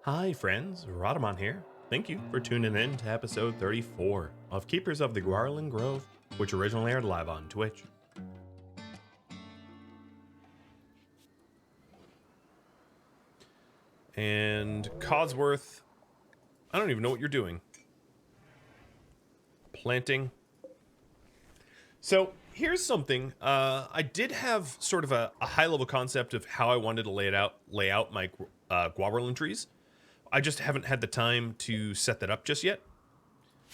Hi friends, Rhadamant here. Thank you for tuning in to episode 34 of Keepers of the Gauranlen Grove, which originally aired live on Twitch. And Codsworth, I don't even know what you're doing. Planting. So here's something. I did have sort of a high-level concept of how I wanted to lay out my Gauranlen trees. I just haven't had the time to set that up just yet.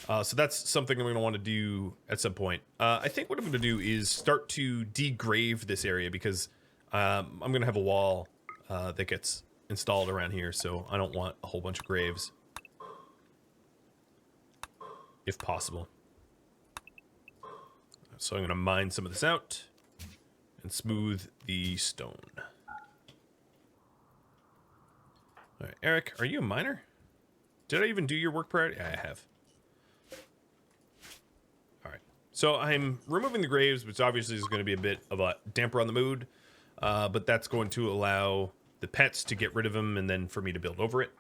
So that's something I'm going to want to do at some point. I think what I'm going to do is start to degrave this area because I'm going to have a wall that gets installed around here, so I don't want a whole bunch of graves, if possible. So I'm going to mine some of this out and smooth the stone. All right, Eric, are you a miner? Did I even do your work priority? Yeah, I have. All right. So I'm removing the graves, which obviously is going to be a bit of a damper on the mood, but that's going to allow the pets to get rid of them and then for me to build over it.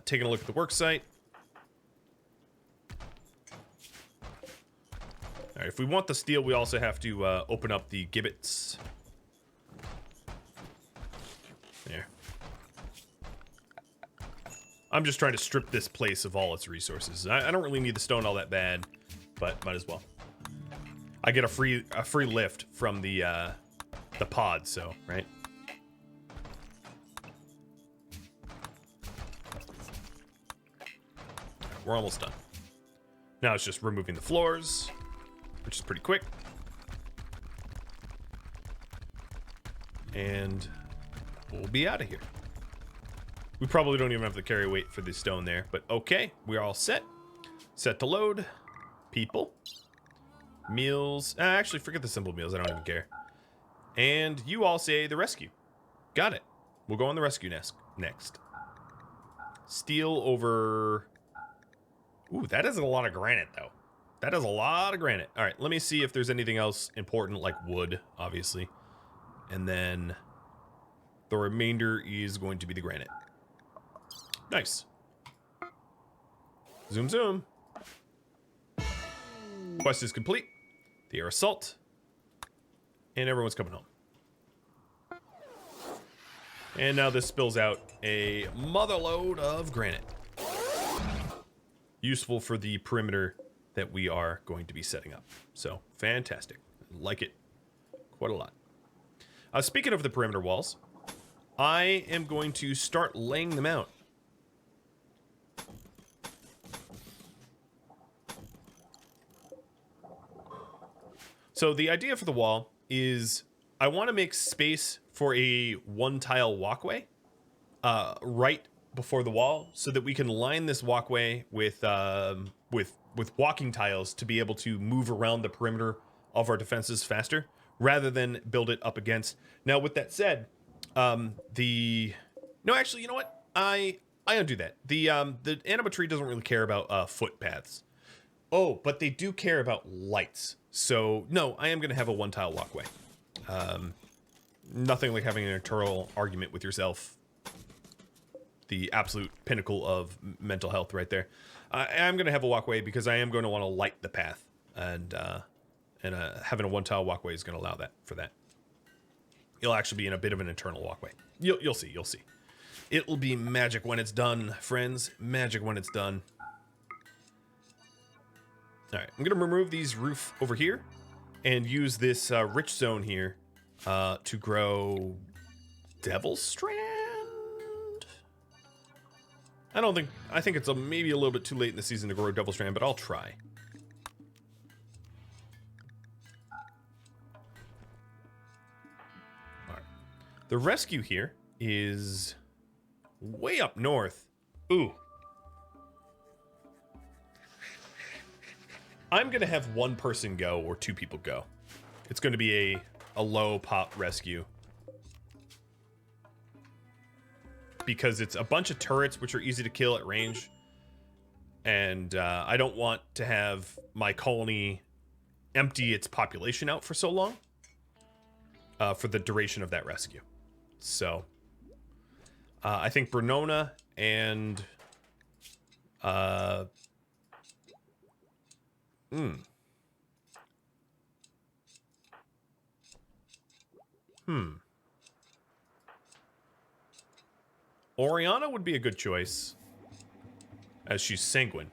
Taking a look at the work site. All right, if we want the steel, we also have to open up the gibbets. There. I'm just trying to strip this place of all its resources. I don't really need the stone all that bad, but might as well. I get a free lift from the pod, so right. We're almost done. Now it's just removing the floors, which is pretty quick. And we'll be out of here. We probably don't even have to carry weight for the stone there, but okay, we're all set. Set to load. People. Meals. Actually, forget the simple meals. I don't even care. And you all say the rescue. Got it. We'll go on the rescue next. Steel over... Ooh, that is a lot of granite, though. That is a lot of granite. All right, let me see if there's anything else important, like wood, obviously. And then the remainder is going to be the granite. Nice. Zoom, zoom. Quest is complete. The air assault. And everyone's coming home. And now this spills out a motherload of granite. Useful for the perimeter that we are going to be setting up. So, fantastic. Like it quite a lot. Speaking of the perimeter walls, I am going to start laying them out. So the idea for the wall is I want to make space for a one-tile walkway right before the wall so that we can line this walkway with walking tiles to be able to move around the perimeter of our defenses faster rather than build it up against. Now, with that said, no, actually, you know what? I undo that. The anima tree doesn't really care about footpaths. Oh, but they do care about lights. So, no, I am going to have a one-tile walkway. Nothing like having an internal argument with yourself. The absolute pinnacle of mental health right there. I'm going to have a walkway because I am going to want to light the path. And having a one-tile walkway is going to allow that for that. It'll actually be in a bit of an internal walkway. You'll see. It'll be magic when it's done, friends. Magic when it's done. All right, I'm going to remove these roof over here and use this rich zone here to grow Devil's Strand. I think it's maybe a little bit too late in the season to grow Devil's Strand, but I'll try. All right. The rescue here is way up north. Ooh. I'm going to have one person go or two people go. It's going to be a low pop rescue. Because it's a bunch of turrets which are easy to kill at range. And I don't want to have my colony empty its population out for so long. For the duration of that rescue. So I think Bernona and Oriana would be a good choice, as she's sanguine.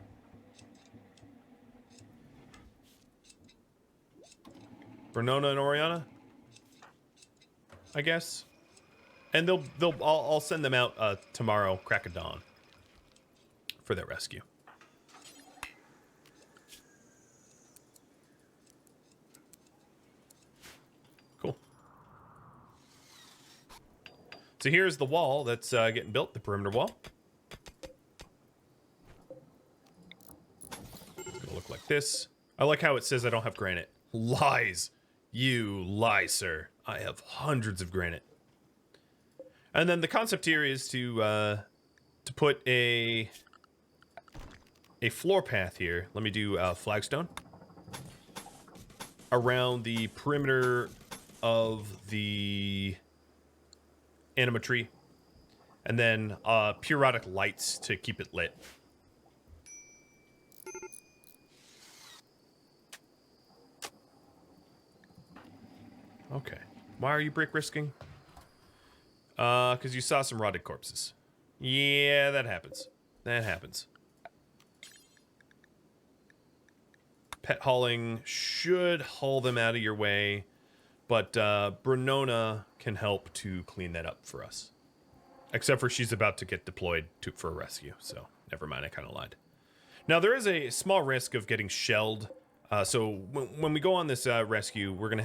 Bernona and Oriana, I guess. And I'll send them out tomorrow, crack of dawn, for their rescue. Cool. So here's the wall that's getting built, the perimeter wall. It's gonna look like this. I like how it says I don't have granite. Lies. You lie, sir. I have hundreds of granite. And then the concept here is to put a floor path here. Let me do flagstone around the perimeter of the anima tree, and then periodic lights to keep it lit. Okay. Why are you brick risking? Because you saw some rotted corpses. Yeah, that happens. That happens. Pet hauling should haul them out of your way, but Bernona can help to clean that up for us. Except for she's about to get deployed for a rescue, so never mind, I kind of lied. Now, there is a small risk of getting shelled, so when we go on this rescue, we're going to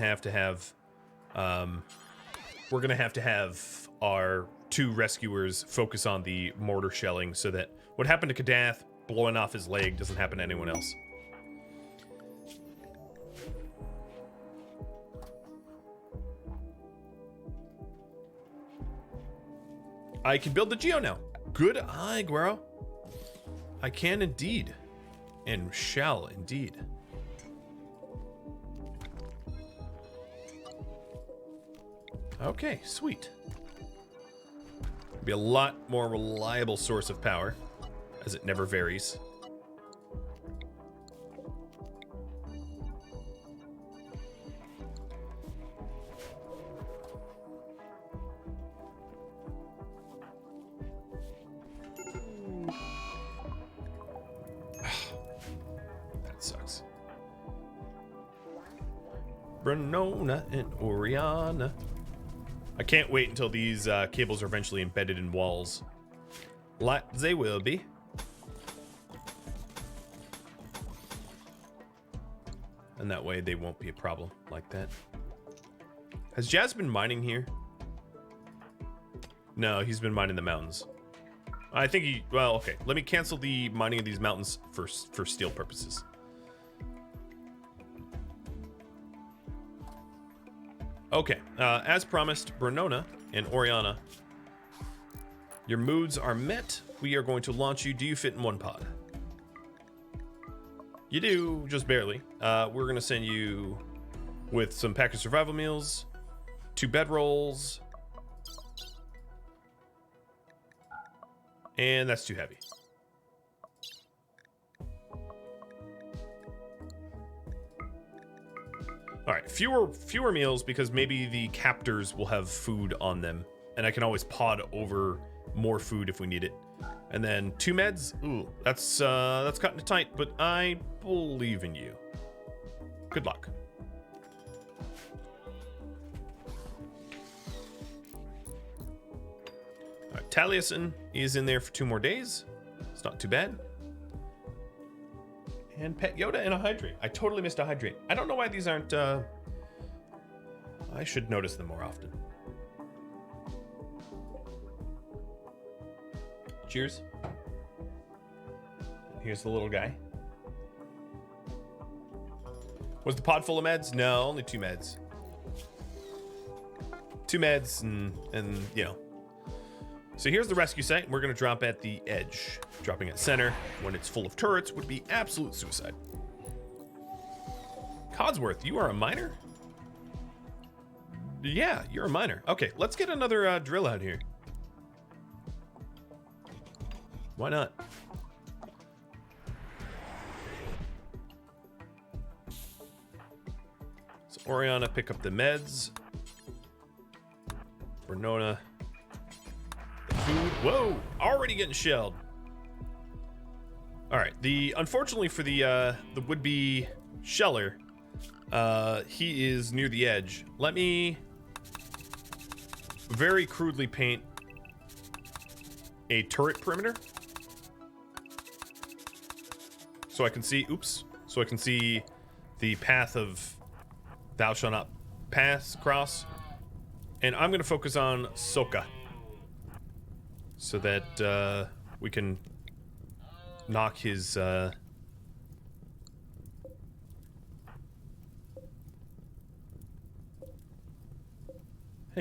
have our two rescuers focus on the mortar shelling so that what happened to Kadath blowing off his leg doesn't happen to anyone else. I can build the geo now. Good eye, Guero. I can indeed. And shall indeed. Okay, sweet. Be a lot more reliable source of power, as it never varies. That sucks. Bernona and Oriana. I can't wait until these cables are eventually embedded in walls. Like they will be. And that way they won't be a problem like that. Has Jazz been mining here? No, he's been mining the mountains. I think he... Well, okay. Let me cancel the mining of these mountains for steel purposes. Okay, as promised, Bernona and Oriana, your moods are met. We are going to launch you. Do you fit in one pod? You do, just barely. We're going to send you with some pack of survival meals, 2 bedrolls, and that's too heavy. All right, fewer meals because maybe the captors will have food on them, and I can always pod over more food if we need it. And then 2 meds. Ooh, that's cutting it tight, but I believe in you. Good luck. All right, Taliesin is in there for 2 more days. It's not too bad. And Pet Yoda and a hydrate. I totally missed a hydrate. I don't know why these aren't... I should notice them more often. Cheers. Here's the little guy. Was the pod full of meds? No, only 2 meds. 2 meds and you know. So here's the rescue site. We're going to drop at the edge. Dropping at center when it's full of turrets would be absolute suicide. Codsworth, you are a miner? Yeah, you're a miner. Okay, let's get another drill out here. Why not? So Oriana, pick up the meds. Renona, the food. Whoa, already getting shelled. All right, unfortunately for the would-be sheller, he is near the edge. Let me very crudely paint a turret perimeter so I can see, so I can see the path of thou shalt not pass across. And I'm going to focus on Soka so that we can knock his hang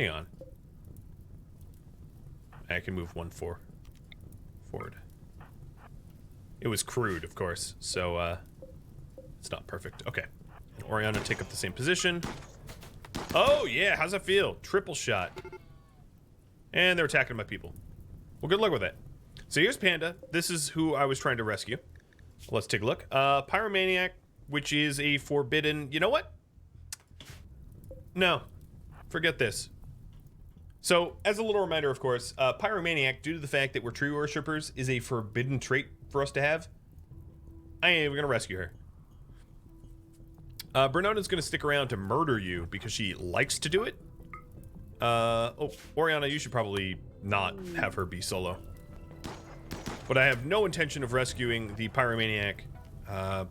on. I can move 1-4 forward. It was crude, of course, so it's not perfect. Okay. And Oriana, take up the same position. Oh, yeah. How's that feel? Triple shot. And they're attacking my people. Well, good luck with that. So here's Panda. This is who I was trying to rescue. Let's take a look. Pyromaniac, which is a forbidden... You know what? No. Forget this. So, as a little reminder, of course, Pyromaniac, due to the fact that we're tree worshippers, is a forbidden trait for us to have. We're going to rescue her. Bernona's going to stick around to murder you because she likes to do it. Oh, Oriana, you should probably not have her be solo. But I have no intention of rescuing the Pyromaniac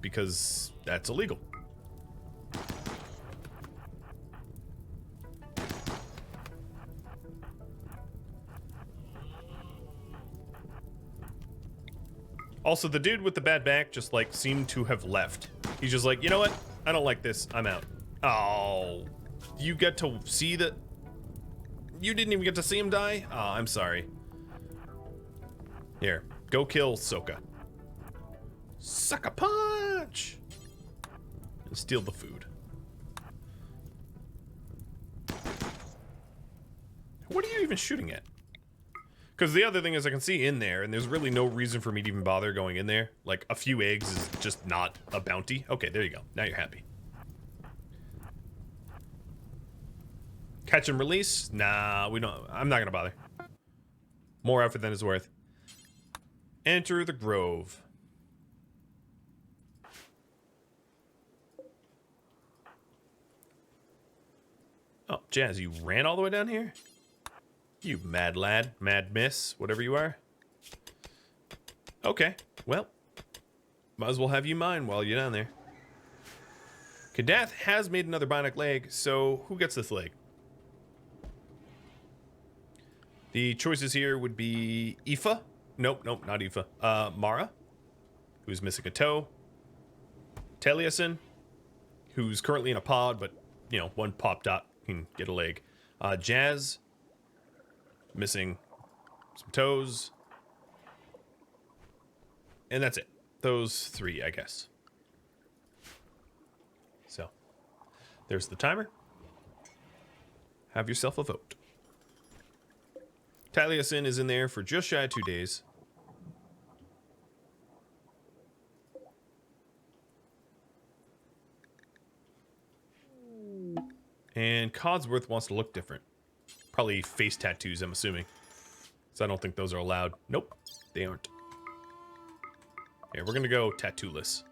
because that's illegal. Also, the dude with the bad back just, like, seemed to have left. He's just like, you know what? I don't like this. I'm out. Oh, you get to see that? You didn't even get to see him die? Oh, I'm sorry. Here, go kill Soka. Sucker punch! And steal the food. What are you even shooting at? Because the other thing is I can see in there, and there's really no reason for me to even bother going in there. Like, a few eggs is just not a bounty. Okay, there you go. Now you're happy. Catch and release? Nah, we don't. I'm not going to bother. More effort than it's worth. Enter the Grove. Oh, Jazz, you ran all the way down here? You mad lad, mad miss, whatever you are. Okay, well, might as well have you mine while you're down there. Kadath has made another bionic leg, so who gets this leg? The choices here would be Aoife. Nope, not Aoife. Mara, who's missing a toe. Taliesin, who's currently in a pod, but, you know, one pop dot can get a leg. Jazz, missing some toes. And that's it. Those three, I guess. So, there's the timer. Have yourself a vote. Taliesin is in there for just shy of 2 days. And Codsworth wants to look different. Probably face tattoos, I'm assuming. So I don't think those are allowed. Nope, they aren't. Here, we're gonna go tattooless.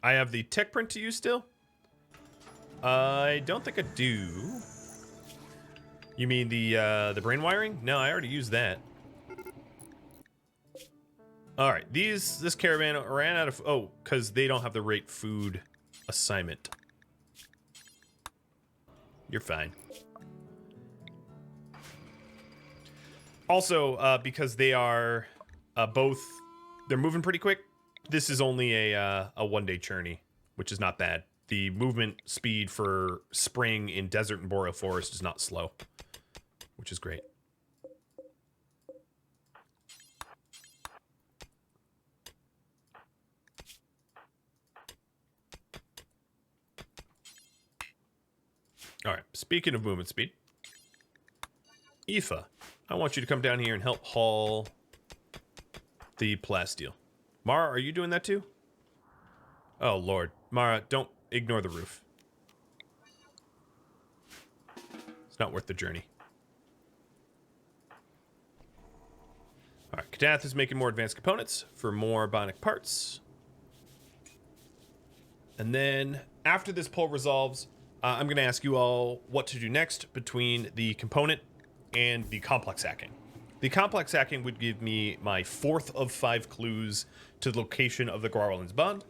I have the tech print to use still? I don't think I do. You mean the brain wiring? No, I already used that. All right, this caravan ran out of, oh, because they don't have the right food assignment. You're fine. Also, because they are both, they're moving pretty quick. This is only a one-day journey, which is not bad. The movement speed for spring in desert and boreal forest is not slow, which is great. All right. Speaking of movement speed, Aoife, I want you to come down here and help haul the plasteel. Mara, are you doing that too? Oh, Lord. Mara, don't ignore the roof. It's not worth the journey. All right. Kadath is making more advanced components for more bionic parts. And then after this poll resolves, I'm going to ask you all what to do next between the component and the complex hacking. The complex hacking would give me my 4th of 5 clues to the location of the Gauranlen Bond,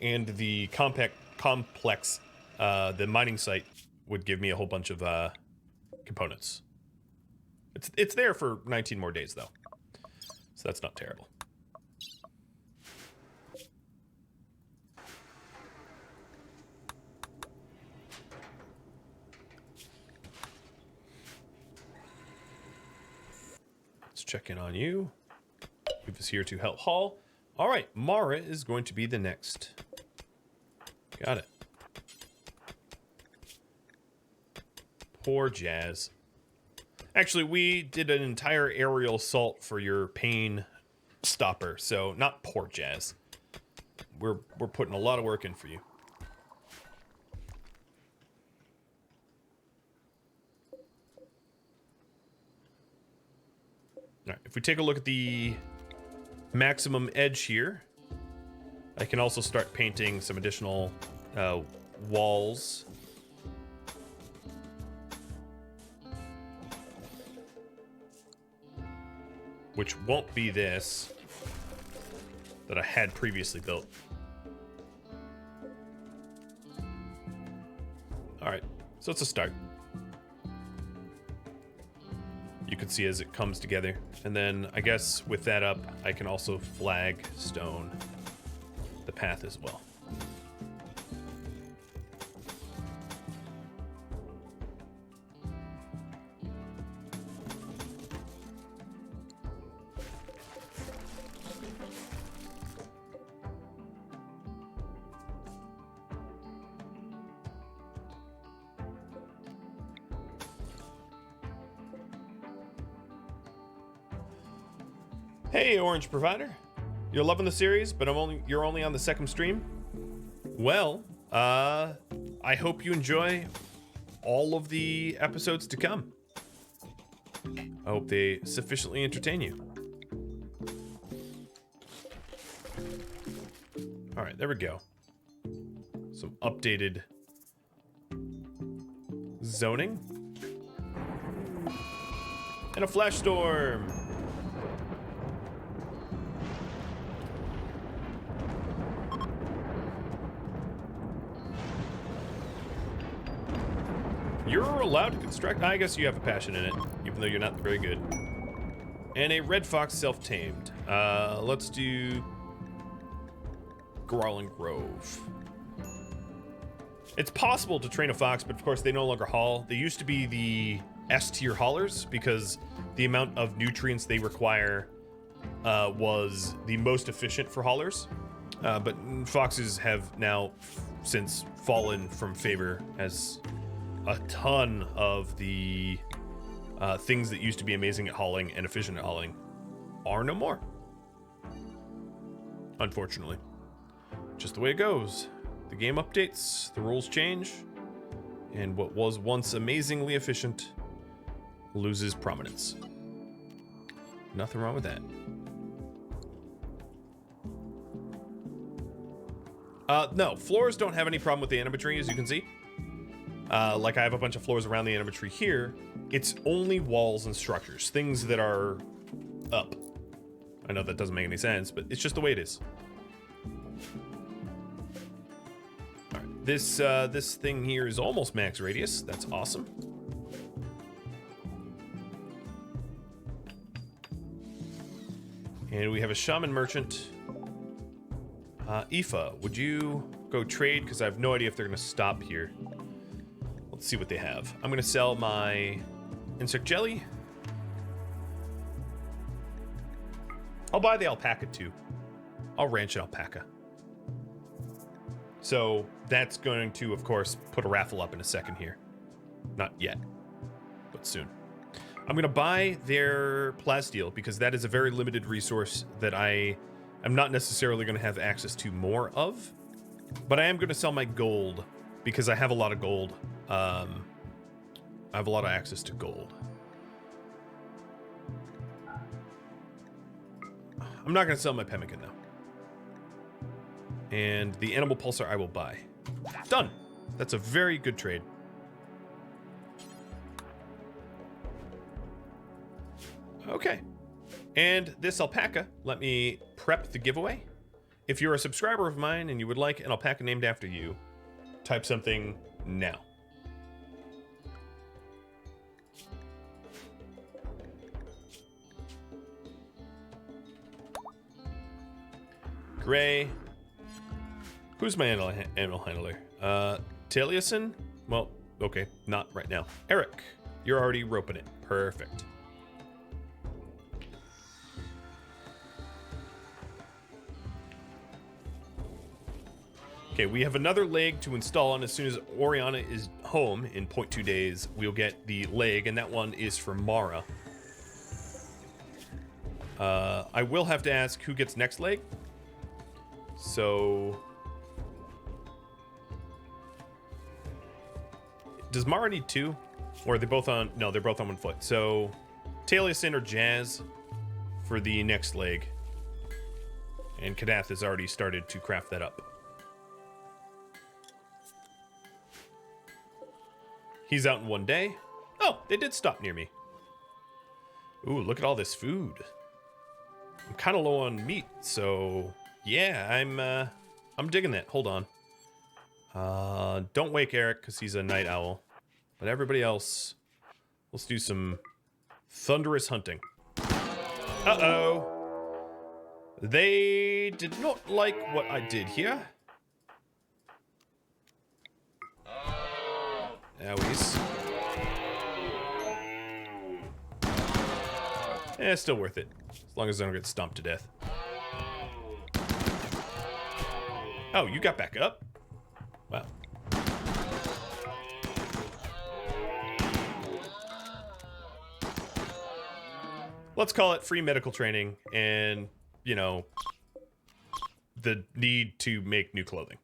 and the complex, the mining site, would give me a whole bunch of components. It's there for 19 more days though, so that's not terrible. Let's check in on you. He was here to help haul. All right, Mara is going to be the next. Got it. Poor Jazz. Actually, we did an entire aerial assault for your pain stopper, so not poor Jazz. We're putting a lot of work in for you. All right, if we take a look at the maximum edge here, I can also start painting some additional walls. Which won't be this that I had previously built. All right, so it's a start. You can see as it comes together. And then I guess with that up, I can also flag stone the path as well. Hey, Orange Provider. You're loving the series, but you're only on the 2nd stream? Well, I hope you enjoy all of the episodes to come. I hope they sufficiently entertain you. All right, there we go. Some updated zoning. And a flash storm. You're allowed to construct. I guess you have a passion in it, even though you're not very good. And a red fox self-tamed. Let's do Gauranlen Grove. It's possible to train a fox, but of course they no longer haul. They used to be the S-tier haulers because the amount of nutrients they require was the most efficient for haulers. But foxes have now since fallen from favor as a ton of the things that used to be amazing at hauling and efficient at hauling are no more. Unfortunately. Just the way it goes. The game updates, the rules change, and what was once amazingly efficient loses prominence. Nothing wrong with that. No, floors don't have any problem with the animatry, as you can see. Like I have a bunch of floors around the animatry here. It's only walls and structures, things that are up. I know that doesn't make any sense, but it's just the way it is. All right, this thing here is almost max radius. That's awesome. And we have a shaman merchant. Aoife, would you go trade? Because I have no idea if they're going to stop here. Let's see what they have. I'm going to sell my insect jelly. I'll buy the alpaca too. I'll ranch an alpaca. So that's going to, of course, put a raffle up in a second here. Not yet, but soon. I'm going to buy their plasteel because that is a very limited resource that I am not necessarily going to have access to more of. But I am going to sell my gold because I have a lot of gold. I have a lot of access to gold. I'm not going to sell my pemmican, though. And the animal pulsar I will buy. Done. That's a very good trade. Okay. And this alpaca, let me prep the giveaway. If you're a subscriber of mine and you would like an alpaca named after you, type something now. Gray. Who's my animal handler? Taliesin? Well, okay, not right now. Eric, you're already roping it. Perfect. Okay, we have another leg to install, and as soon as Oriana is home in 0.2 days, we'll get the leg, and that one is for Mara. I will have to ask who gets next leg. So... does Mara need two? Or are they both on... no, they're both on one foot. So, Taliesin or Jazz for the next leg. And Kadath has already started to craft that up. He's out in one day. Oh, they did stop near me. Ooh, look at all this food. I'm kind of low on meat, so yeah, I'm digging that. Hold on. Don't wake Eric because he's a night owl. But everybody else, let's do some thunderous hunting. Uh-oh. They did not like what I did here. Owies. Eh, still worth it. As long as I don't get stomped to death. Oh, you got back up? Wow. Let's call it free medical training and, you know, the need to make new clothing.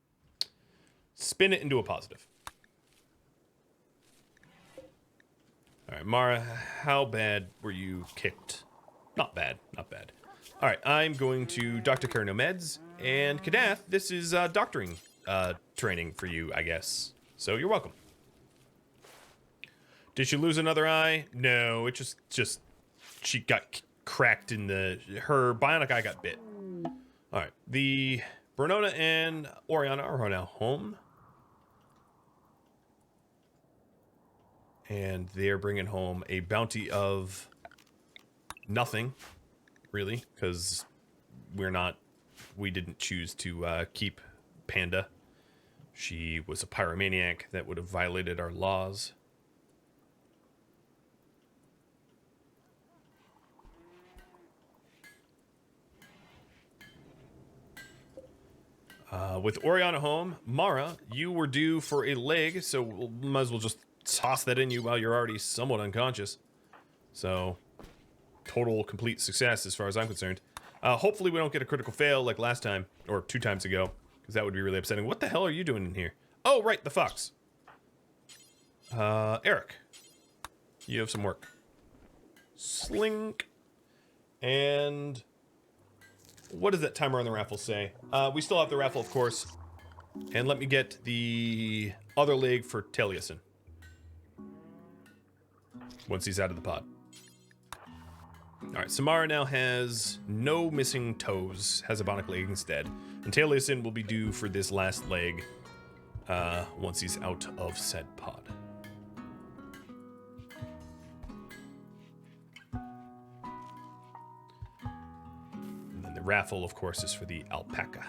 Spin it into a positive. All right, Mara, how bad were you kicked? Not bad, not bad. All right, I'm going to Dr. Care No Meds, and Kadath, this is doctoring training for you, I guess. So you're welcome. Did she lose another eye? No, it just she got cracked in the... her bionic eye got bit. All right, the Bernona and Oriana are now home. And they're bringing home a bounty of nothing, really, because we didn't choose to keep Panda. She was a pyromaniac that would have violated our laws. With Oriana home, Mara, you were due for a leg, so we might as well just toss that in you while you're already somewhat unconscious. So, total complete success as far as I'm concerned. Hopefully we don't get a critical fail like last time, or 2 times ago, because that would be really upsetting. What the hell are you doing in here? Oh, right, the fox. Eric, you have some work. Slink. And what does that timer on the raffle say? We still have the raffle, of course. And let me get the other leg for Taliesin. Once he's out of the pod. Alright, Samara now has no missing toes, has a bionic leg instead. And Taliesin will be due for this last leg once he's out of said pod. And then the raffle, of course, is for the alpaca.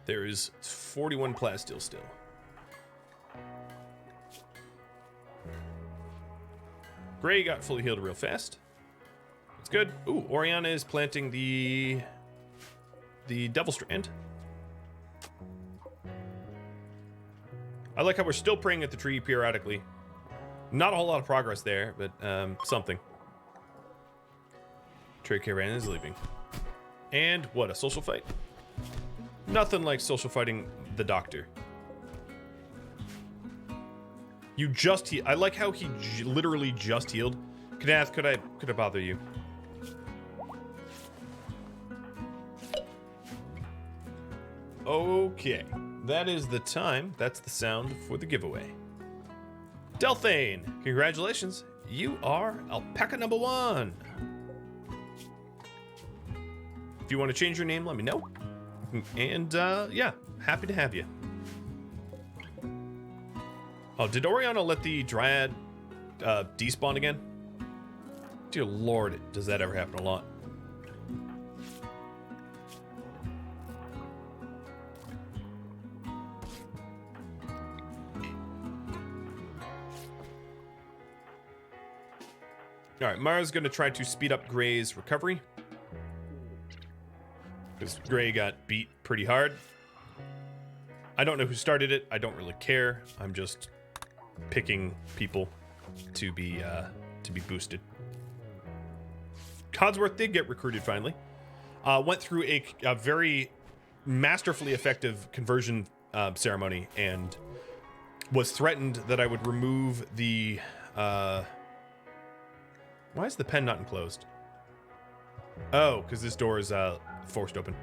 There is 41 plasteel still. Gray got fully healed real fast. That's good. Ooh, Oriana is planting the Devil Strand. I like how we're still praying at the tree periodically. Not a whole lot of progress there, but something. Trade caravan is leaving. And what, a social fight? Nothing like social fighting the doctor. You just healed. I like how he literally just healed. Kadath, could I bother you? Okay, that is the time. That's the sound for the giveaway. Delthane, congratulations. You are alpaca number 1. If you want to change your name, let me know. And yeah, happy to have you. Oh, did Oriana let the Dryad despawn again? Dear Lord, does that ever happen a lot? Alright, Mara's going to try to speed up Gray's recovery. Because Gray got beat pretty hard. I don't know who started it. I don't really care. I'm just picking people to be boosted. Codsworth did get recruited finally. Went through a very masterfully effective conversion ceremony and was threatened that I would remove the... why is the pen not enclosed? Oh, because this door is forced open.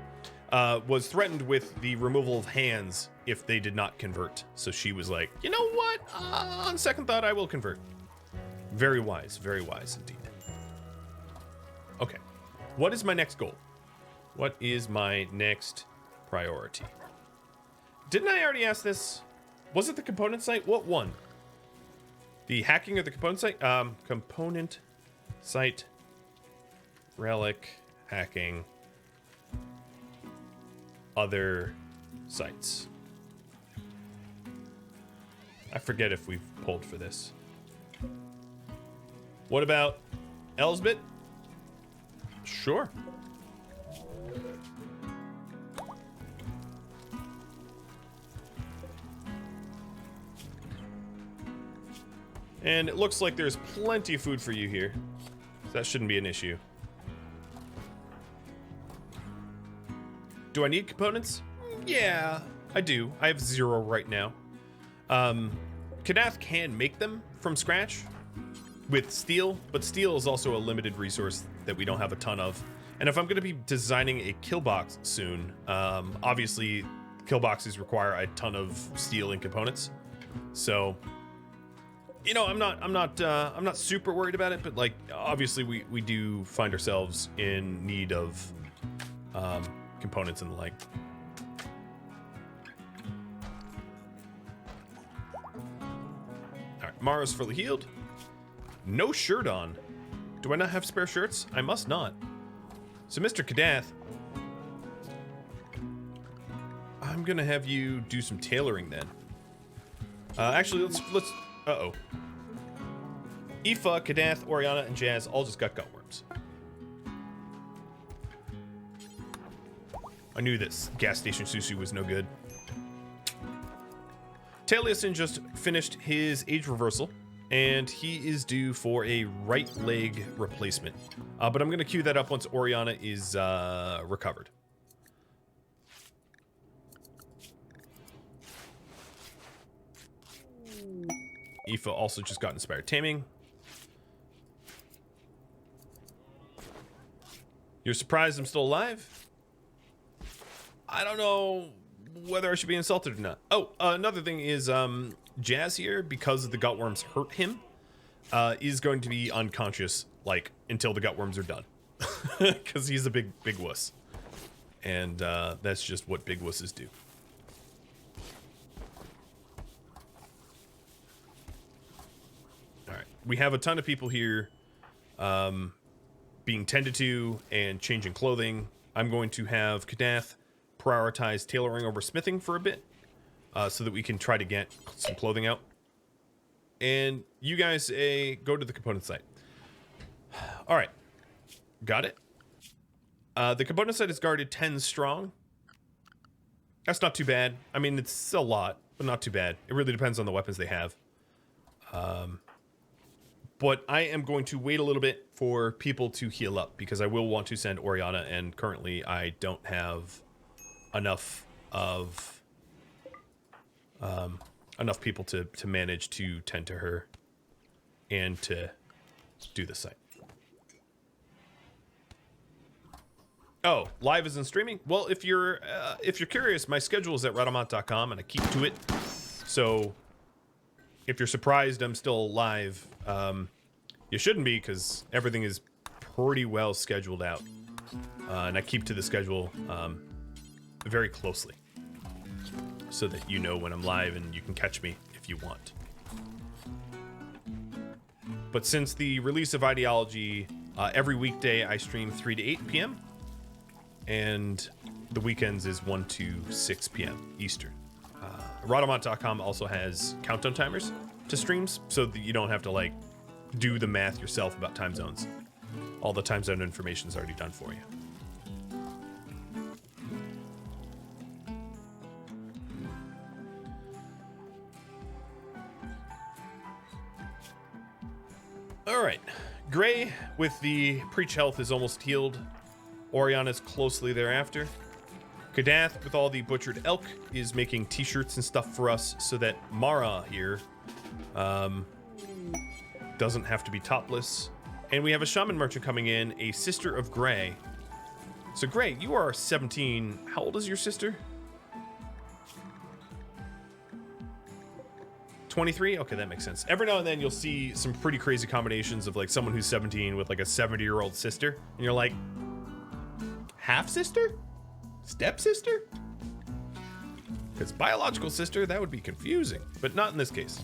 Was threatened with the removal of hands if they did not convert. So she was like, you know what? On second thought, I will convert. Very wise indeed. Okay, what is my next goal? What is my next priority? Didn't I already ask this? Was it the component site? What one? The hacking of the component site? Component site, relic, hacking, other sites. I forget if we've pulled for this. What about Elsbeth? Sure. And it looks like there's plenty of food for you here. So that shouldn't be an issue. Do I need components? Yeah, I do. I have 0 right now. Kadath can make them from scratch with steel, but steel is also a limited resource that we don't have a ton of. And if I'm going to be designing a kill box soon, obviously kill boxes require a ton of steel and components. So, you know, I'm not super worried about it, but like obviously we do find ourselves in need of components and the like. All right, Mara's fully healed. No shirt on. Do I not have spare shirts? I must not. So, Mr. Kadath, I'm gonna have you do some tailoring then. Actually, let's. Uh-oh. Aoife, Kadath, Oriana, and Jazz all just got gutworms. I knew this gas station sushi was no good. Taliesin just finished his age reversal, and he is due for a right leg replacement. But I'm going to queue that up once Oriana is recovered. Aoife also just got Inspired Taming. You're surprised I'm still alive? I don't know whether I should be insulted or not. Oh, another thing is Jazz here, because the gutworms hurt him, is going to be unconscious like until the gutworms are done. Because he's a big wuss. And that's just what big wusses do. Alright, we have a ton of people here being tended to and changing clothing. I'm going to have Kadath prioritize tailoring over smithing for a bit, so that we can try to get some clothing out. And you guys go to the component site. All right, got it. The component site is guarded 10 strong. That's not too bad. I mean, it's a lot, but not too bad. It really depends on the weapons they have. But I am going to wait a little bit for people to heal up because I will want to send Oriana, and currently I don't have enough of enough people to manage to tend to her and to do the site. Oh, live isn't streaming? Well, if you're curious, my schedule is at Rhadamant.com and I keep to it. So if you're surprised I'm still live, you shouldn't be, because everything is pretty well scheduled out. And I keep to the schedule very closely so that you know when I'm live and you can catch me if you want. But since the release of Ideology, every weekday I stream 3 to 8 p.m. and the weekends is 1 to 6 p.m. Eastern. Rhadamant.com also has countdown timers to streams so that you don't have to like do the math yourself about time zones. All the time zone information is already done for you. All right, Gray with the Preach Health is almost healed. Oriana's closely thereafter. Kadath with all the butchered elk is making t-shirts and stuff for us so that Mara here doesn't have to be topless. And we have a shaman merchant coming in, a sister of Gray. So Gray, you are 17. How old is your sister? 23? Okay, that makes sense. Every now and then you'll see some pretty crazy combinations of like someone who's 17 with like a 70-year-old sister. And you're like, half-sister? Step-sister? Because biological sister, that would be confusing. But not in this case.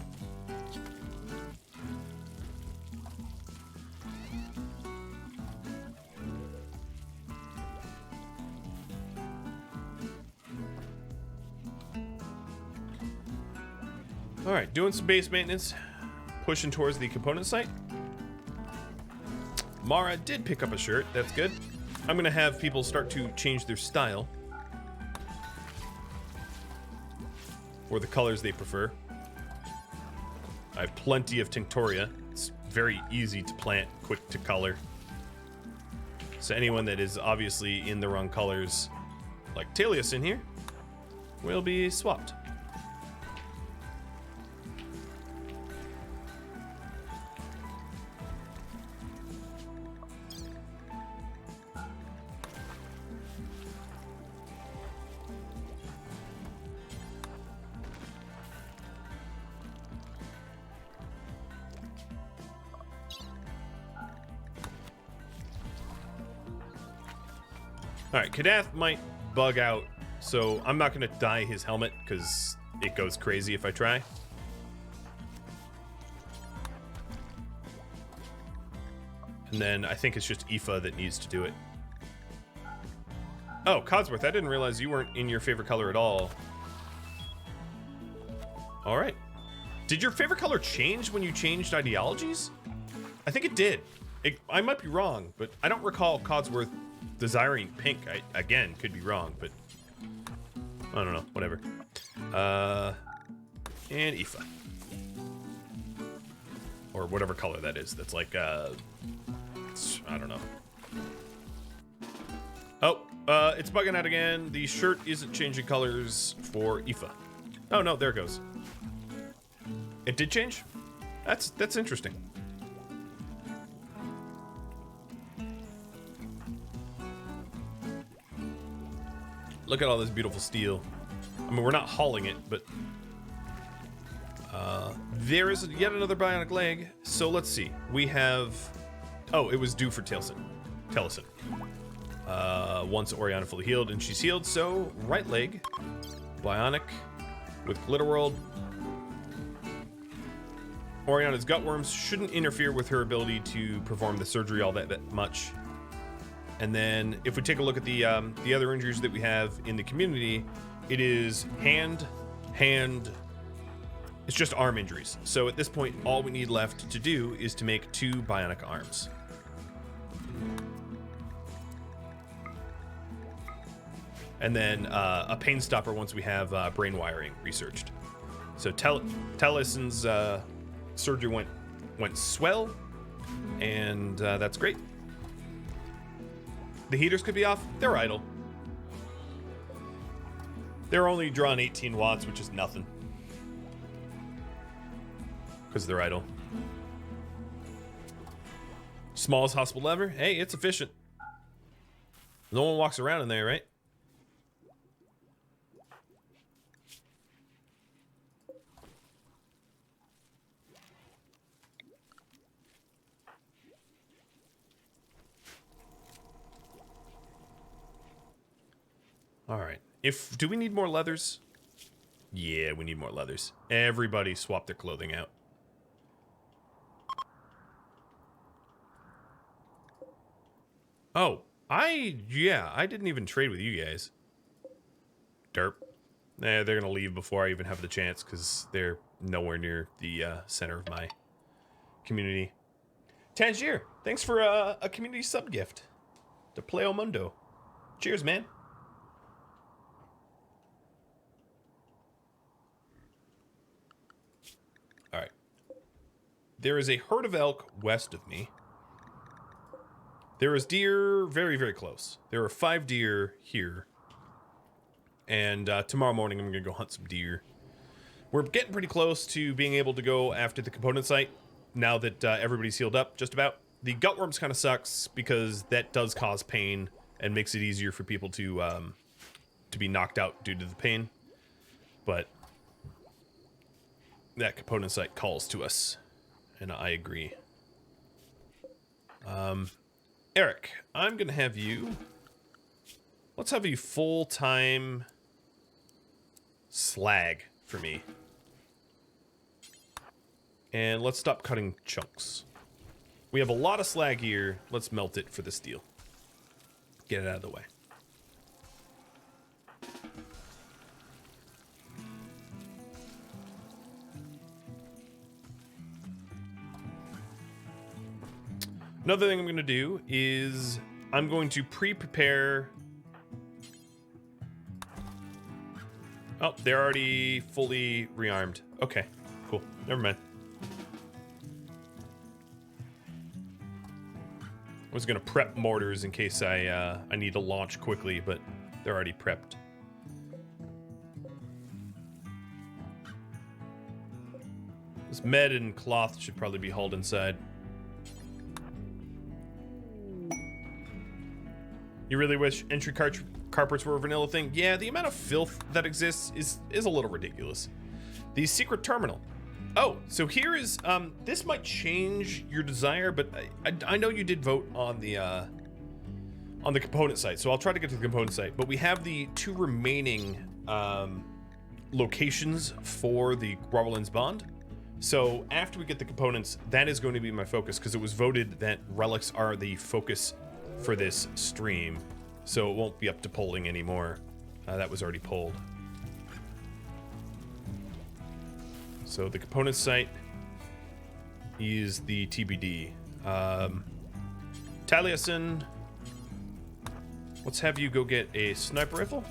Alright, doing some base maintenance. Pushing towards the component site. Mara did pick up a shirt, that's good. I'm gonna have people start to change their style or the colors they prefer. I have plenty of Tinctoria. It's very easy to plant, quick to color. So anyone that is obviously in the wrong colors, like Talius in here, will be swapped. Alright, Kadath might bug out, so I'm not going to dye his helmet because it goes crazy if I try. And then I think it's just Aoife that needs to do it. Oh, Codsworth, I didn't realize you weren't in your favorite color at all. Alright. Did your favorite color change when you changed ideologies? I think it did. I might be wrong, but I don't recall Codsworth desiring pink. I, again, could be wrong, but I don't know. Whatever. And Aoife. Or whatever color that is. That's like, I don't know. Oh, it's bugging out again. The shirt isn't changing colors for Aoife. Oh, no, there it goes. It did change? That's interesting. Look at all this beautiful steel. I mean, we're not hauling it, but there is yet another bionic leg. So let's see. We have... Oh, it was due for Taliesin. Once Oriana fully healed, and she's healed, so right leg, bionic with Glitter World. Oriana's gutworms shouldn't interfere with her ability to perform the surgery all that much. And then if we take a look at the other injuries that we have in the community, it is hand. It's just arm injuries. So at this point, all we need left to do is to make 2 bionic arms. And then a pain stopper once we have brain wiring researched. So Talison's surgery went swell, and that's great. The heaters could be off. They're idle. They're only drawing 18 watts, which is nothing. Because they're idle. Smallest hospital lever. Hey, it's efficient. No one walks around in there, right? All right. Do we need more leathers? Yeah, we need more leathers. Everybody swap their clothing out. Oh, I didn't even trade with you guys. Derp. Nah, they're gonna leave before I even have the chance because they're nowhere near the center of my community. Tangier, thanks for a community sub gift to Pleo Mundo. Cheers, man. All right. There is a herd of elk west of me. There is deer very, very close. There are 5 deer here. And tomorrow morning, I'm going to go hunt some deer. We're getting pretty close to being able to go after the component site now that everybody's healed up, just about. The gutworms kind of sucks because that does cause pain and makes it easier for people to be knocked out due to the pain. But that component site calls to us, and I agree. Eric, I'm going to have you... Let's have you full-time slag for me. And let's stop cutting chunks. We have a lot of slag here. Let's melt it for the steel. Get it out of the way. Another thing I'm going to do is I'm going to pre-prepare... Oh, they're already fully rearmed. Okay, cool. Never mind. I was going to prep mortars in case I need to launch quickly, but they're already prepped. This med and cloth should probably be hauled inside. You really wish entry carpets were a vanilla thing? Yeah, the amount of filth that exists is a little ridiculous. The secret terminal. Oh, so here is, this might change your desire, but I know you did vote on the component site, so I'll try to get to the component site. But we have the 2 remaining locations for the Gauranlen Bond. So after we get the components, that is going to be my focus, because it was voted that relics are the focus for this stream, so it won't be up to polling anymore. That was already polled. So the component site is the TBD. Taliesin, let's have you go get a sniper rifle.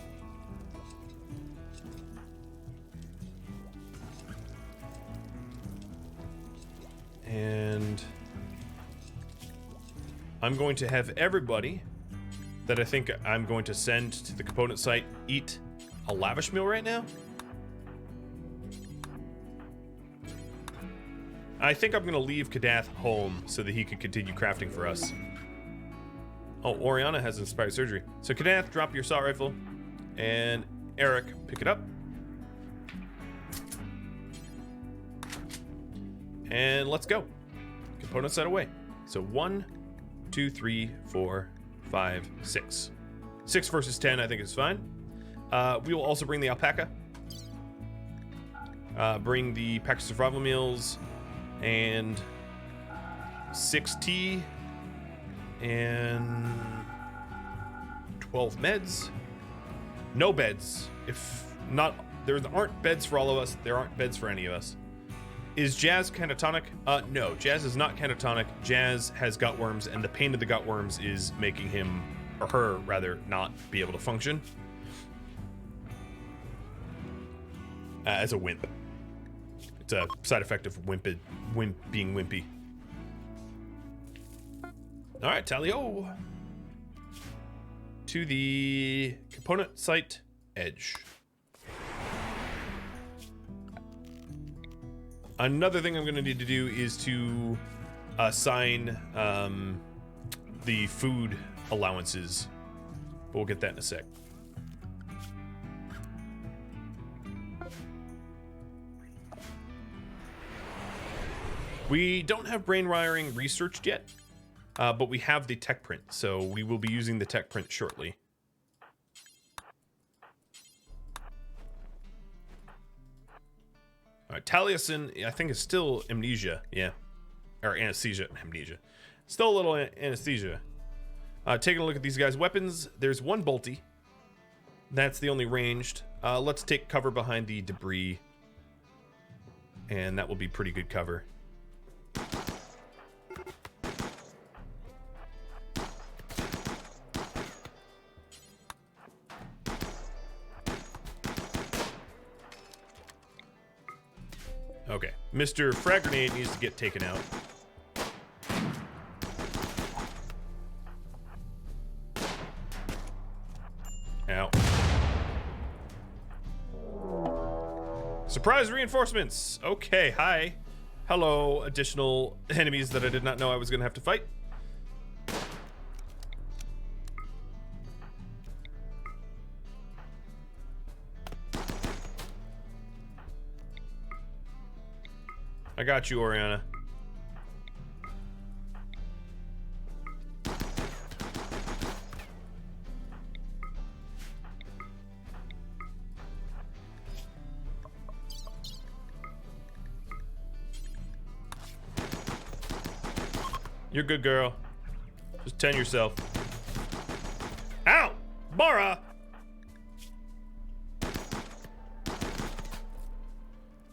And I'm going to have everybody that I think I'm going to send to the component site eat a lavish meal right now. I think I'm going to leave Kadath home so that he can continue crafting for us. Oh, Oriana has inspired surgery. So Kadath, drop your assault rifle. And Eric, pick it up. And let's go. Component set away. So 1, 2, 3, 4, 5, 6. 6 versus 10, I think is fine. We will also bring the alpaca. Bring the pack of survival meals. And 6 tea. And 12 meds. No beds. If not, there aren't beds for all of us. There aren't beds for any of us. Is Jazz catatonic? No, Jazz is not catatonic. Jazz has gutworms, and the pain of the gutworms is making him, or her rather, not be able to function as a wimp. It's a side effect of being wimpy. All right, Talio. To the component site edge. Another thing I'm going to need to do is to assign the food allowances. But we'll get that in a sec. We don't have brain wiring researched yet, but we have the tech print, so we will be using the tech print shortly. All right, Taliesin, I think, is still amnesia, yeah. Or anesthesia, amnesia. Still a little anesthesia. Taking a look at these guys' weapons, there's one bolty. That's the only ranged. Let's take cover behind the debris. And that will be pretty good cover. Okay, Mr. Frag Grenade needs to get taken out. Ow. Surprise reinforcements! Okay, hi. Hello, additional enemies that I did not know I was going to have to fight. I got you, Oriana. You're good, girl. Just tend yourself. Ow! Mara!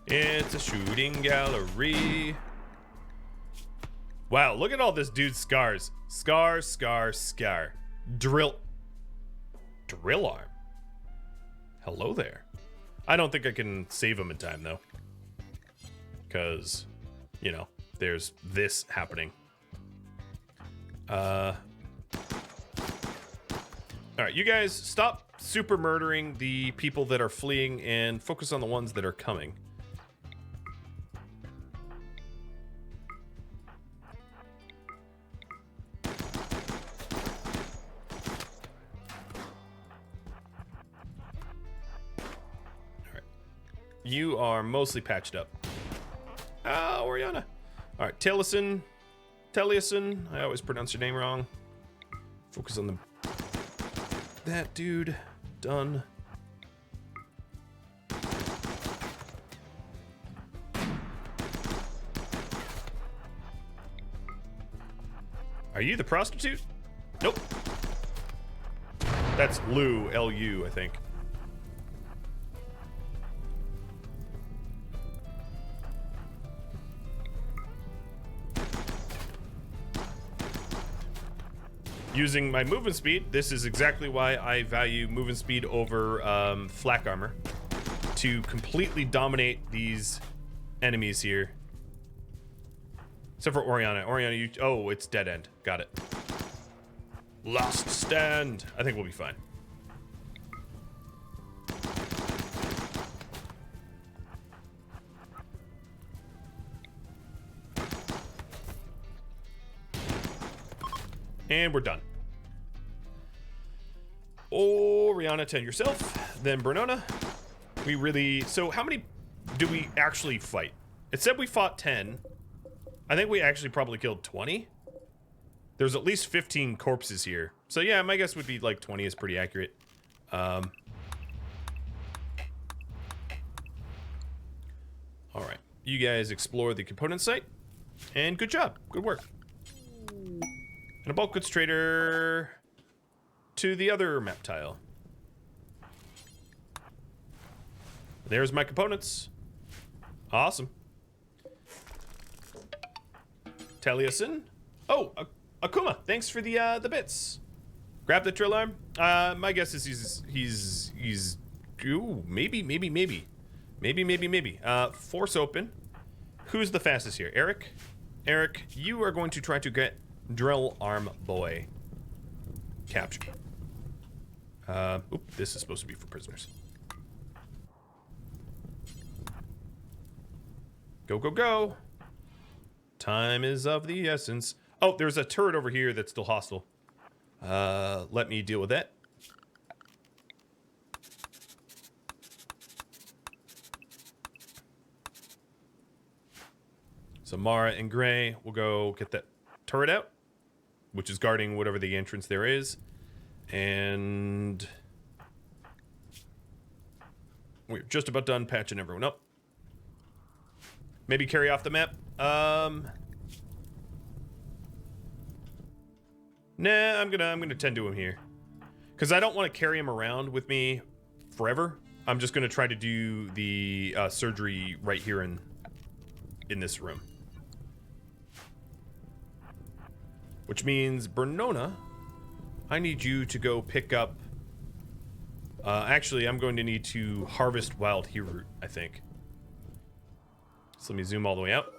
It's a shooting gallery. Wow, look at all this dude's scars. Scar, scar, scar. Drill arm. Hello there. I don't think I can save him in time, though. Because, you know, there's this happening. Alright, you guys stop super murdering the people that are fleeing and focus on the ones that are coming. You are mostly patched up. Ah, Oriana. All right, Taliesin. I always pronounce your name wrong. Focus on that dude. Done. Are you the prostitute? Nope. That's Lou, L-U, I think. Using my movement speed, this is exactly why I value movement speed over flak armor, to completely dominate these enemies here. Except for Oriana. Oriana, you... Oh, it's dead end. Got it. Last stand. I think we'll be fine. And we're done. Oriana, tend yourself. Then Bernona. We really... So how many do we actually fight? It said we fought 10. I think we actually probably killed 20. There's at least 15 corpses here. So yeah, my guess would be like 20 is pretty accurate. Alright. You guys explore the component site. And good job. Good work. And a bulk goods trader. to the other map tile. There's my components. Awesome. Taliesin. Oh, Akuma, thanks for the bits. Grab the drill arm. My guess is he's ooh, maybe. Force open. Who's the fastest here? Eric? Eric, you are going to try to get drill arm boy captured. Oop, this is supposed to be for prisoners. Go, go, go. Time is of the essence. Oh, there's a turret over here that's still hostile. Let me deal with that. So Mara and Gray will go get that turret out, which is guarding whatever the entrance there is. And we're just about done patching everyone up. Maybe carry off the map. Nah, I'm gonna tend to him here, because I don't want to carry him around with me forever. I'm just gonna try to do the surgery right here in this room, which means Bernona, I need you to go pick up. Actually, I'm going to need to harvest wild heat root, I think. So let me zoom all the way out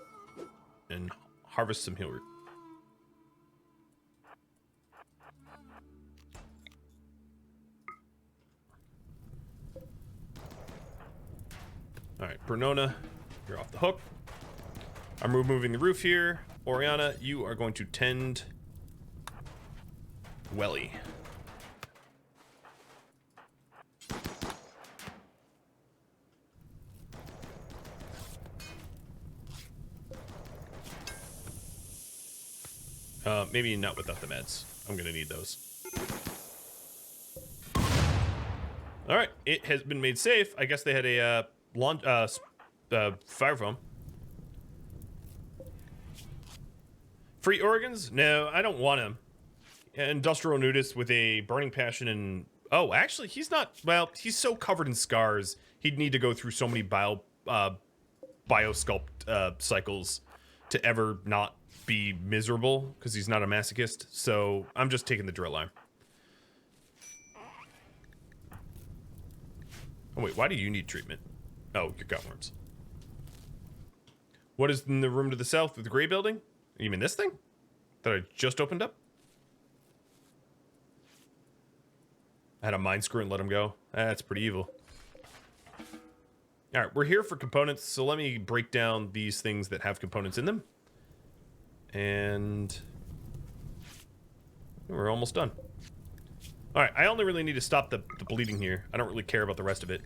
and harvest some heal root. All right, Bernona, you're off the hook. I'm removing the roof here. Oriana, you are going to tend Welly. Maybe not without the meds. I'm gonna need those. All right, it has been made safe. I guess they had a fire foam. Free organs? No, I don't want him. Industrial nudist with a burning passion and... Oh, actually, he's not... Well, he's so covered in scars, he'd need to go through so many biosculpt cycles to ever not be miserable, because he's not a masochist. So I'm just taking the drill arm. Oh, wait, why do you need treatment? Oh, your gut worms. What is in the room to the south of the gray building? You mean this thing that I just opened up? I had a mind screw and let him go. That's pretty evil. All right, we're here for components, so let me break down these things that have components in them. And we're almost done. All right, I only really need to stop the bleeding here. I don't really care about the rest of it.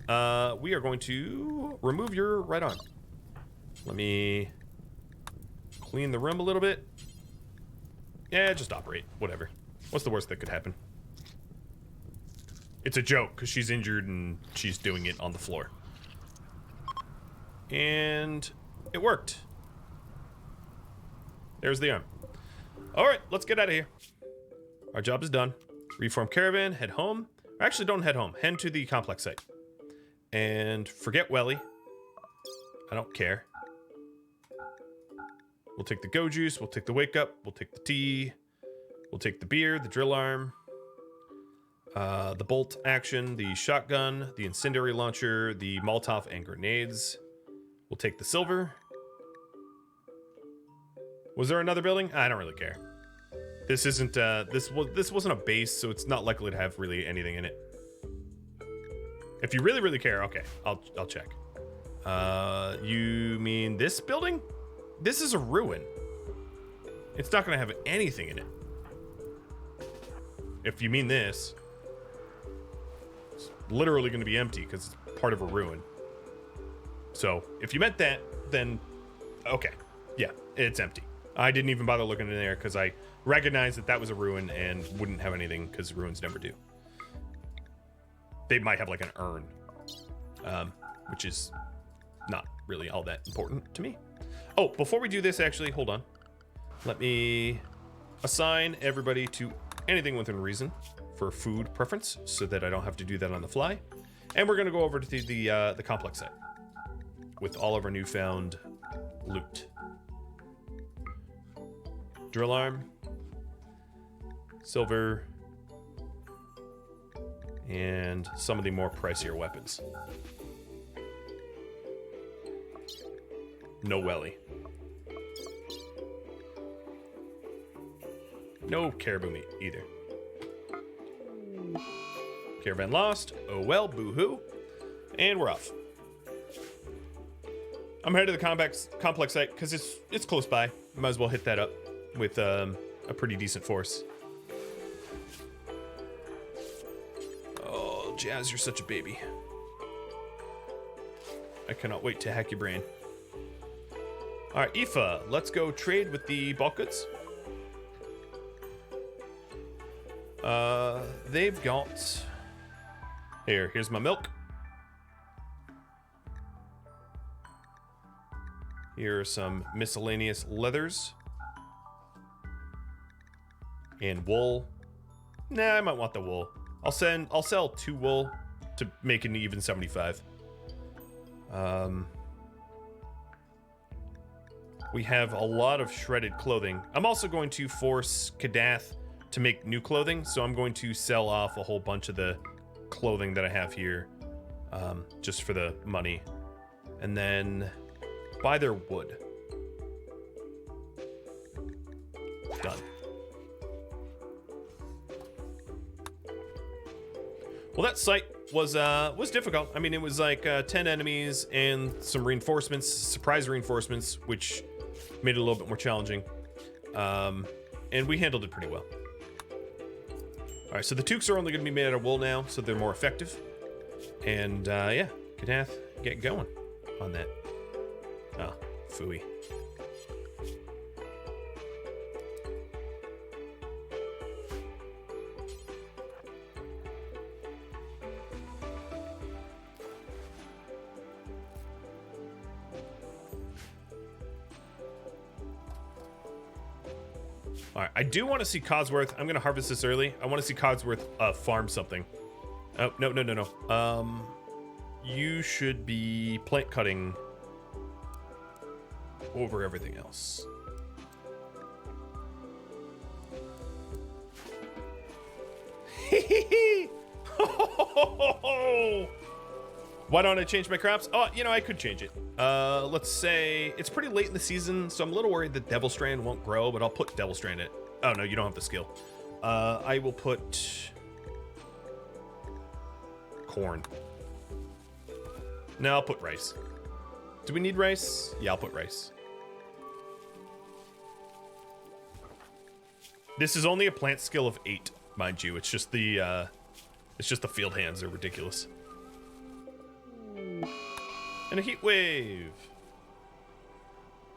We are going to remove your right arm. Let me clean the room a little bit. Yeah, just operate. Whatever. What's the worst that could happen? It's a joke, because she's injured and she's doing it on the floor. And it worked. There's the arm. All right, let's get out of here. Our job is done. Reform caravan, head home. Or actually, don't head home. Head to the complex site. And forget Welly. I don't care. We'll take the go juice. We'll take the wake up. We'll take the tea. We'll take the beer, the drill arm, the bolt action, the shotgun, the incendiary launcher, the Molotov and grenades. We'll take the silver. Was there another building? I don't really care. This isn't, this wasn't a base, so it's not likely to have really anything in it. If you really, really care, okay, I'll check. You mean this building? This is a ruin. It's not gonna have anything in it. If you mean this, it's literally gonna be empty because it's part of a ruin. So if you meant that, then okay, yeah, it's empty. I didn't even bother looking in there because I recognized that that was a ruin and wouldn't have anything because ruins never do. They might have like an urn, which is not really all that important to me. Oh, before we do this, actually, hold on. Let me assign everybody to anything within reason for food preference so that I don't have to do that on the fly. And we're going to go over to the complex site with all of our newfound loot. Drill arm, silver, and some of the more pricier weapons. No welly. No caribou meat either. Caravan lost. Oh well, boo-hoo. And we're off. I'm headed to the complex site because it's close by. Might as well hit that up with a pretty decent force. Oh, Jazz, you're such a baby. I cannot wait to hack your brain. All right, Aoife, let's go trade with the bulk goods. They've got... Here's my milk. Here are some miscellaneous leathers. And wool. Nah, I might want the wool. I'll sell 2 wool to make an even 75. We have a lot of shredded clothing. I'm also going to force Kadath to make new clothing, so I'm going to sell off a whole bunch of the clothing that I have here, just for the money, and then buy their wood. Done. Well, that site was difficult. I mean, it was like 10 enemies and some reinforcements, surprise reinforcements, which made it a little bit more challenging. And we handled it pretty well. All right, so the toques are only going to be made out of wool now, so they're more effective. And yeah, Kadath, get going on that. Oh, phooey. All right, I do want to see Codsworth. I'm going to harvest this early. I want to see Codsworth farm something. Oh, no. You should be plant cutting over everything else. Why don't I change my crops? Oh, you know, I could change it. Let's say it's pretty late in the season, so I'm a little worried that Devil Strand won't grow, but I'll put Devil Strand in it. Oh, no, you don't have the skill. I will put corn. No, I'll put rice. Do we need rice? Yeah, I'll put rice. This is only a plant skill of 8, mind you. It's just the field hands are ridiculous. And a heat wave.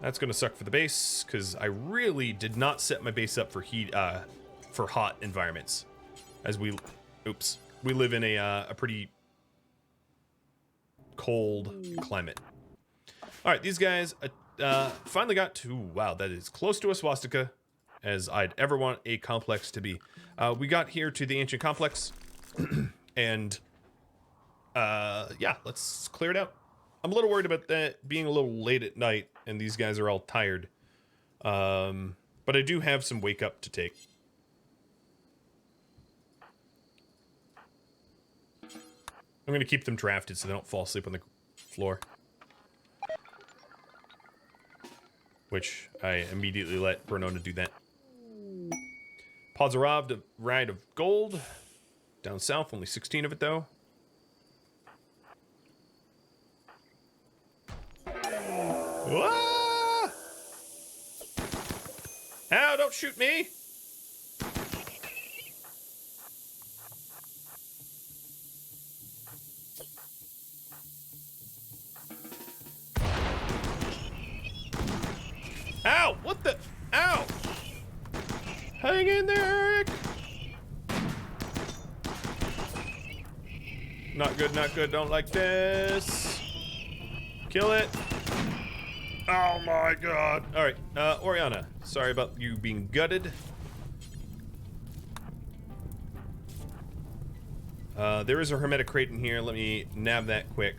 That's gonna suck for the base because I really did not set my base up for for hot environments, as we live in a pretty cold climate. All right, these guys finally got to, wow, that is close to a swastika as I'd ever want a complex to be. We got here to the ancient complex and yeah, let's clear it out. I'm a little worried about that being a little late at night and these guys are all tired. But I do have some wake up to take. I'm going to keep them drafted so they don't fall asleep on the floor. Which I immediately let Bernona do that. Pods arrived, a ride of gold. Down south, only 16 of it though. Ah! Ow, don't shoot me! Ow! What the? Ow! Hang in there, Eric! Not good, not good. Don't like this. Kill it. Oh my god. Alright, Oriana. Sorry about you being gutted. There is a hermetic crate in here. Let me nab that quick.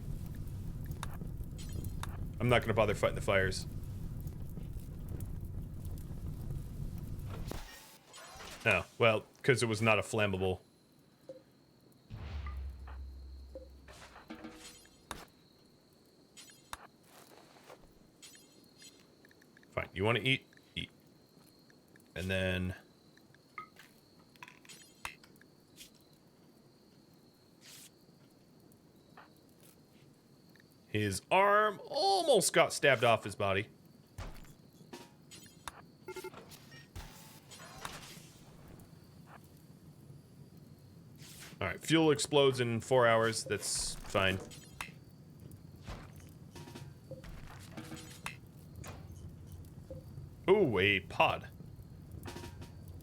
I'm not going to bother fighting the fires. Oh, well, because it was not a flammable. Fine. You want to eat? Eat. And then... his arm almost got stabbed off his body. Alright, fuel explodes in 4 hours. That's fine. Ooh, a pod.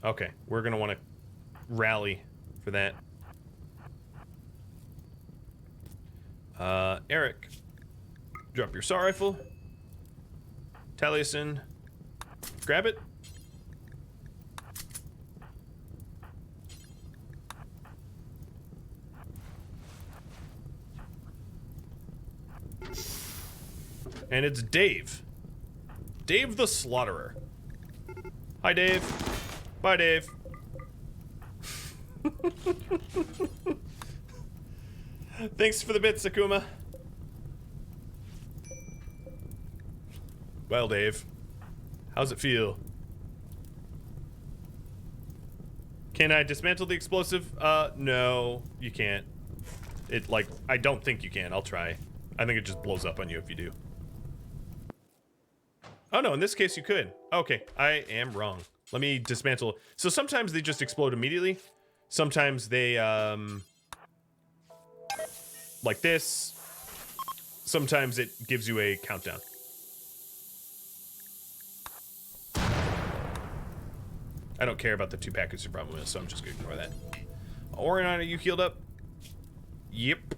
Okay, we're gonna want to rally for that. Eric, drop your saw rifle. Taliesin, grab it. And it's Dave. Dave the Slaughterer. Hi, Dave. Bye, Dave. Thanks for the bit, Sakuma. Well, Dave, how's it feel? Can I dismantle the explosive? No, you can't. I don't think you can. I'll try. I think it just blows up on you if you do. Oh, no, in this case you could. Okay, I am wrong. Let me dismantle. So sometimes they just explode immediately. Sometimes they, like this. Sometimes it gives you a countdown. I don't care about the 2 packets you're problem with, so I'm just gonna ignore that. Orion, are you healed up? Yep.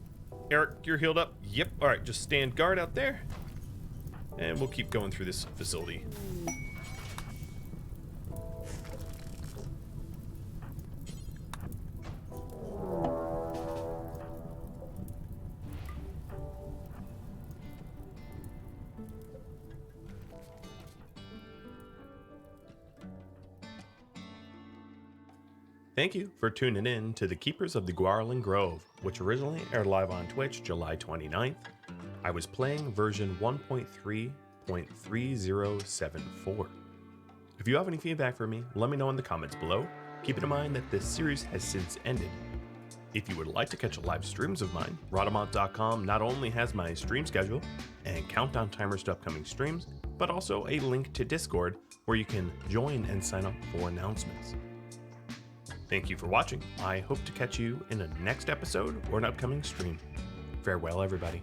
Eric, you're healed up? Yep. All right, just stand guard out there. And we'll keep going through this facility. Thank you for tuning in to the Keepers of the Gauranlen Grove, which originally aired live on Twitch July 29th. I was playing version 1.3.3074. If you have any feedback for me, let me know in the comments below. Keep in mind that this series has since ended. If you would like to catch live streams of mine, Rhadamant.com not only has my stream schedule and countdown timers to upcoming streams, but also a link to Discord where you can join and sign up for announcements. Thank you for watching. I hope to catch you in a next episode or an upcoming stream. Farewell, everybody.